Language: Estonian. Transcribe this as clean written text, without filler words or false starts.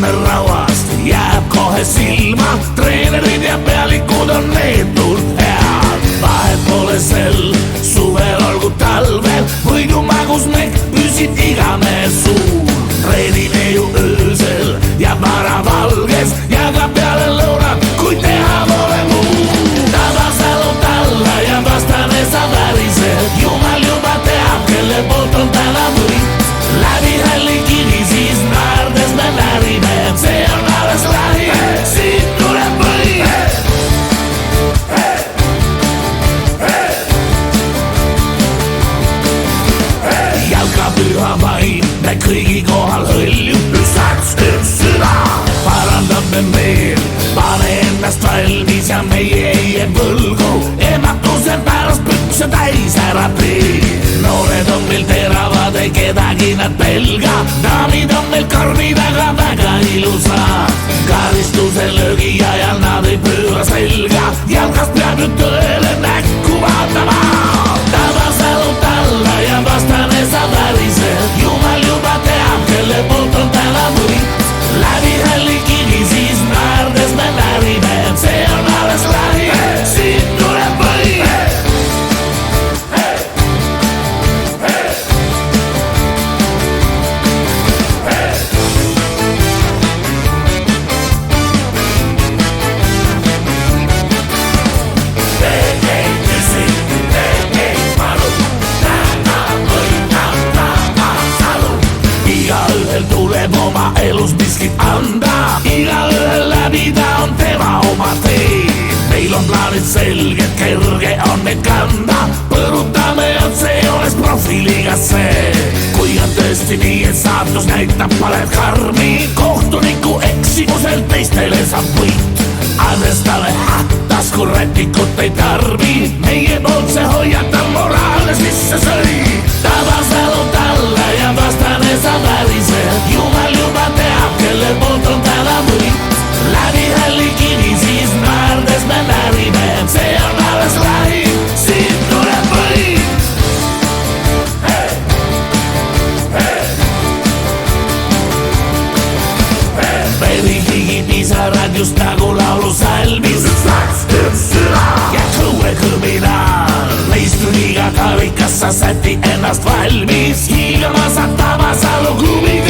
tunne rauhast, jääb kohe silma. treenerid ja pealikud on neetud head. vahet pole sel suvel, olgu talvel, võidu magus mekk püsib iganes suur. treenime ju öösel ja varavalges ja ka peale lõunat, kui teha pole muud. Tabasalu talla ja vastane sa väriseb, jumal juba teab, kelle poolt on täna võit. läbi hälli kivi siis naerdes me närime, see on alles lähi, siit tuleb võit. jalkapüha vaim, me kõigi kohal hõljub, üks sats, üks süda. parandame meel, pane ennast valmis ja meie ei jää võlgu. ematuse pärast pükse täis ära tee. noored on meil teravad, ei kedagi nad pelga. daamid on meil karmid, aga väga ilusad. karistuse löögi ajal nad ei pööra selga. jalgast peab ju tõele näkku vaatama. Tabasalu talla ja vastane sa väriseb, jumal juba teab, kelle poolt on täna võit. läbi hälli kivi siis naerdes me närime, see on alles lähi, siit tuleb võit. igaühel tuleb oma elus miskit anda, igaühel läbida on tema oma tee. meil on plaanid selged, kerge on neid kanda, põrutame otse joones profiliigasse. kui on tõesti nii, et saatus näitab palet karmi, kohtuniku eksimusel teistele saab võit. andestame taskurätikut ei tarbi, meie poolt see hoiatav moraalne sisse sõi. Tabasalu talla ja vastane sa väriseb, jumal juba teab, kelle poolt on täna võit. läbi hälli kivi siis naerdes me närime, see on alles lähi, siit tuleb võit. Baby higi pisarad just nagu laulusalmis, üks sats, üks süda ja kõue kõminal. neist üliga karikas sa säti ennast valmis, hiilama sa Tabasalu klubi